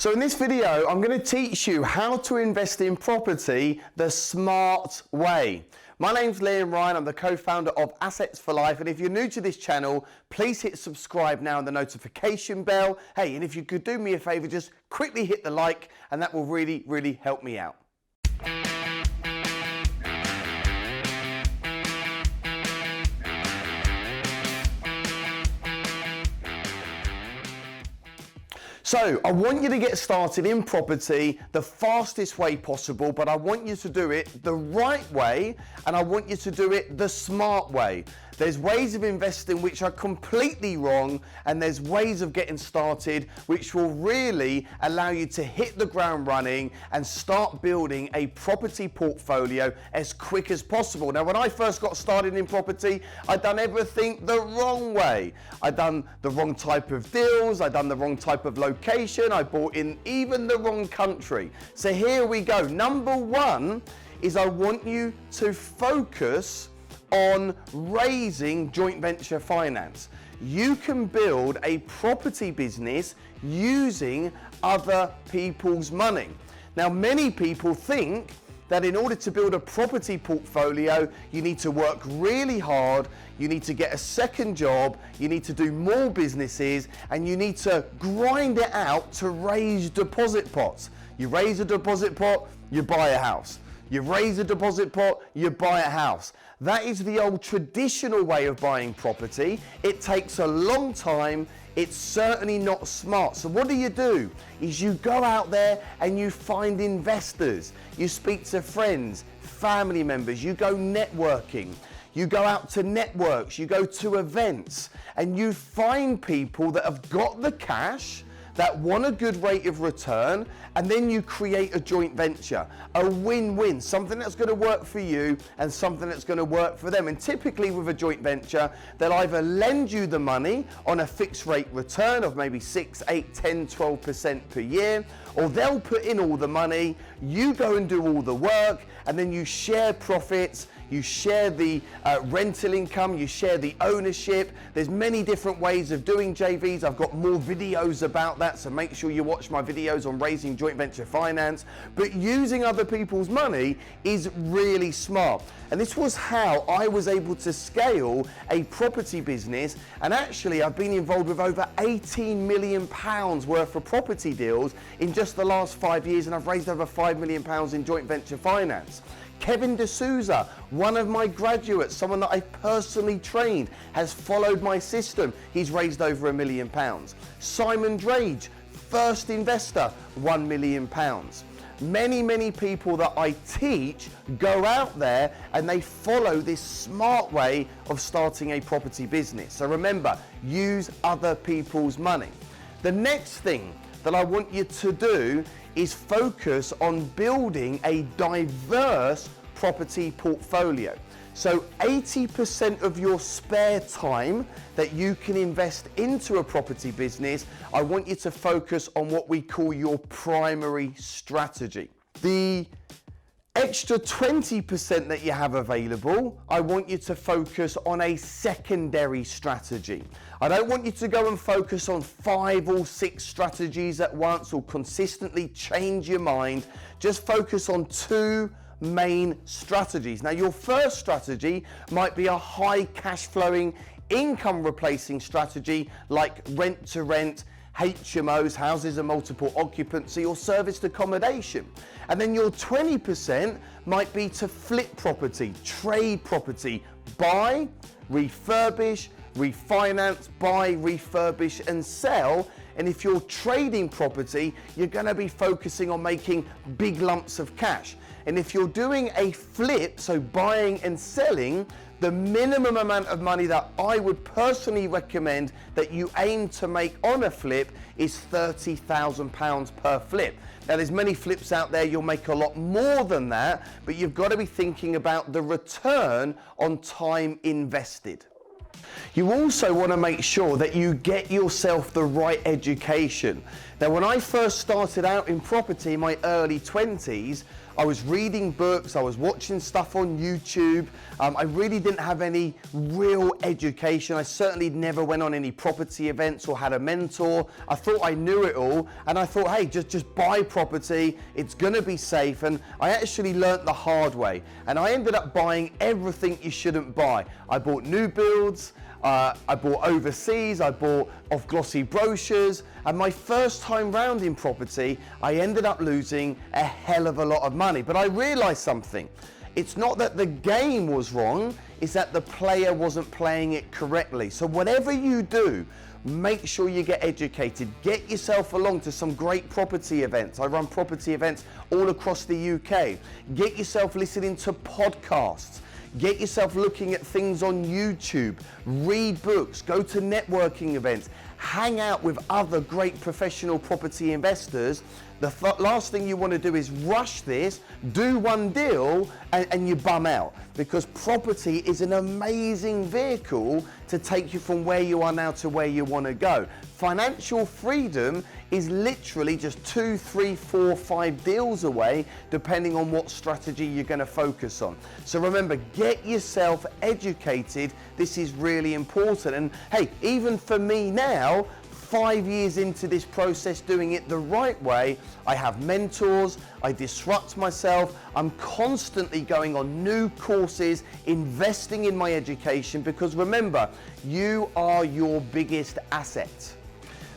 So in this video, I'm going to teach you how to invest in property the smart way. My name's Liam Ryan, I'm the co-founder of Assets for Life, and if you're new to this channel, please hit subscribe now and the notification bell. Hey, and if you could do me a favor, just quickly hit the like, and that will really, really help me out. So I want you to get started in property the fastest way possible, but I want you to do it the right way, and I want you to do it the smart way. There's ways of investing which are completely wrong, and there's ways of getting started which will really allow you to hit the ground running and start building a property portfolio as quick as possible. Now, when I first got started in property, I'd done everything the wrong way. I'd done the wrong type of deals, I'd done the wrong type of location, I bought in even the wrong country. So here we go. Number one is I want you to focus on raising joint venture finance. You can build a property business using other people's money. Now, many people think that in order to build a property portfolio, you need to work really hard, you need to get a second job, you need to do more businesses, and you need to grind it out to raise deposit pots. You raise a deposit pot, you buy a house. You raise a deposit pot, you buy a house. That is the old traditional way of buying property. It takes a long time. It's certainly not smart. So what do? Is you go out there and you find investors. You speak to friends, family members, you go networking. You go out to networks, you go to events, and you find people that have got the cash, that want a good rate of return, and then you create a joint venture, a win-win, something that's going to work for you and something that's going to work for them. And typically with a joint venture, they'll either lend you the money on a fixed rate return of maybe 6, 8, 10, 12% per year, or they'll put in all the money, you go and do all the work, and then you share profits, you share the rental income, you share the ownership. There's many different ways of doing JVs. I've got more videos about that, so make sure you watch my videos on raising joint venture finance. But using other people's money is really smart. And this was how I was able to scale a property business. And actually, I've been involved with over £18 million worth of property deals in just the last 5 years, and I've raised over £5 million in joint venture finance. Kevin D'Souza, one of my graduates, someone that I personally trained, has followed my system. He's raised over £1 million. Simon Drage, first investor, £1 million. Many people that I teach go out there and they follow this smart way of starting a property business. So remember, use other people's money. The next thing that I want you to do is focus on building a diverse property portfolio. So 80% of your spare time that you can invest into a property business, I want you to focus on what we call your primary strategy. The extra 20% that you have available, I want you to focus on a secondary strategy. I don't want you to go and focus on 5 or 6 strategies at once or consistently change your mind. Just focus on 2 main strategies. Now, your first strategy might be a high cash flowing, income replacing strategy like rent to rent, HMOs, houses of multiple occupancy, or serviced accommodation. And then your 20% might be to flip property, trade property, buy, refurbish, refinance, buy, refurbish, and sell. And if you're trading property, you're going to be focusing on making big lumps of cash. And if you're doing a flip, so buying and selling, the minimum amount of money that I would personally recommend that you aim to make on a flip is £30,000 per flip. Now, there's many flips out there, you'll make a lot more than that, but you've got to be thinking about the return on time invested. You also want to make sure that you get yourself the right education. Now, when I first started out in property in my early 20s, I was reading books, I was watching stuff on YouTube. I really didn't have any real education. I certainly never went on any property events or had a mentor. I thought I knew it all, and I thought, hey, just buy property, it's gonna be safe. And I actually learnt the hard way, and I ended up buying everything you shouldn't buy. I bought new builds, I bought overseas, I bought off glossy brochures, and my first time round in property, I ended up losing a hell of a lot of money. But I realized something. It's not that the game was wrong, it's that the player wasn't playing it correctly. So whatever you do, make sure you get educated. Get yourself along to some great property events. I run property events all across the UK. Get yourself listening to podcasts. Get yourself looking at things on YouTube, read books, go to networking events, hang out with other great professional property investors. The last thing you want to do is rush this, do one deal, and you bum out, because property is an amazing vehicle to take you from where you are now to where you want to go. Financial freedom is literally just 2, 3, 4, 5 deals away, depending on what strategy you're going to focus on. So remember, get yourself educated. This is really important. And hey, even for me now, 5 years into this process, doing it the right way, I have mentors, I disrupt myself, I'm constantly going on new courses, investing in my education, because remember, you are your biggest asset.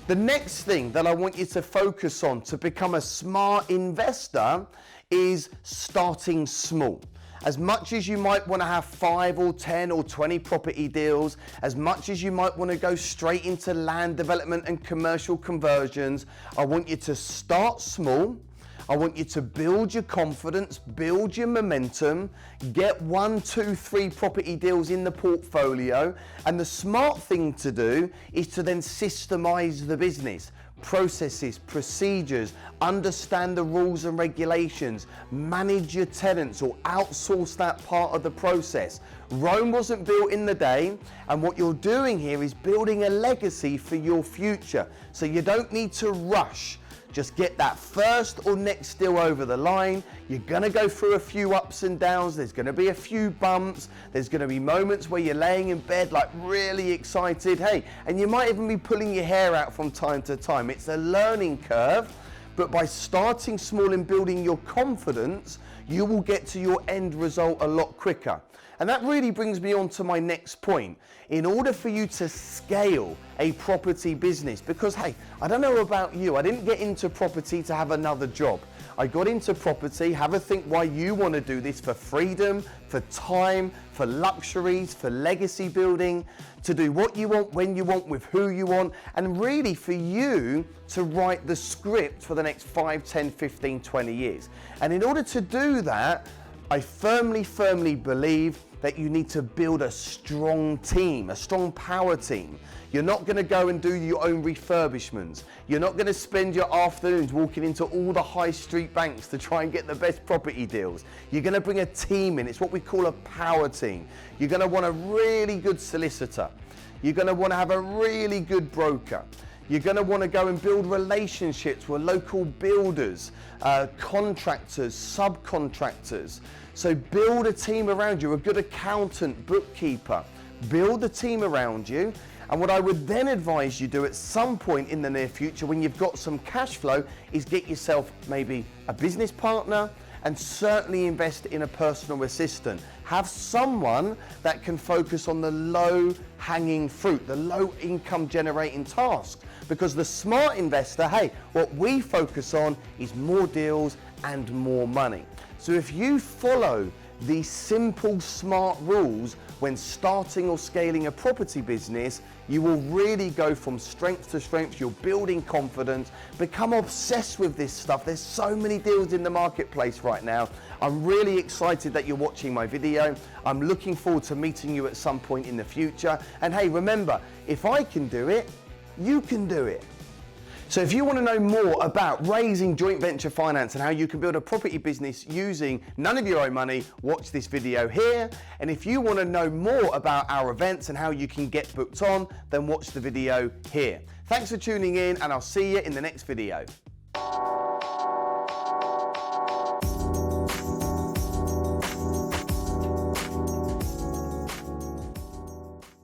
The next thing that I want you to focus on to become a smart investor is starting small. As much as you might want to have 5 or 10 or 20 property deals, as much as you might want to go straight into land development and commercial conversions, I want you to start small. I want you to build your confidence, build your momentum, get 1, 2, 3 property deals in the portfolio. And the smart thing to do is to then systemize the business. Processes, procedures, understand the rules and regulations, manage your tenants or outsource that part of the process. Rome wasn't built in the day, and what you're doing here is building a legacy for your future. So you don't need to rush. Just get that first or next deal over the line. You're gonna go through a few ups and downs. There's gonna be a few bumps. There's gonna be moments where you're laying in bed like really excited. Hey, and you might even be pulling your hair out from time to time. It's a learning curve, but by starting small and building your confidence, you will get to your end result a lot quicker. And that really brings me on to my next point. In order for you to scale a property business, because hey, I don't know about you, I didn't get into property to have another job. I got into property, have a think why you want to do this, for freedom, for time, for luxuries, for legacy building, to do what you want, when you want, with who you want, and really for you to write the script for the next 5, 10, 15, 20 years. And in order to do that, I firmly believe that you need to build a strong team, a strong power team. You're not going to go and do your own refurbishments. You're not going to spend your afternoons walking into all the high street banks to try and get the best property deals. You're going to bring a team in. It's what we call a power team. You're going to want a really good solicitor. You're going to want to have a really good broker. You're going to want to go and build relationships with local builders, contractors, subcontractors. So build a team around you, a good accountant, bookkeeper. Build a team around you. And what I would then advise you do at some point in the near future, when you've got some cash flow, is get yourself maybe a business partner, and certainly invest in a personal assistant. Have someone that can focus on the low hanging fruit, the low income generating tasks. Because the smart investor, hey, what we focus on is more deals and more money. So if you follow these simple, smart rules when starting or scaling a property business, you will really go from strength to strength. You're building confidence, become obsessed with this stuff. There's so many deals in the marketplace right now. I'm really excited that you're watching my video. I'm looking forward to meeting you at some point in the future. And hey, remember, if I can do it, you can do it. So if you want to know more about raising joint venture finance and how you can build a property business using none of your own money, watch this video here. And if you want to know more about our events and how you can get booked on, then watch the video here. Thanks for tuning in, and I'll see you in the next video.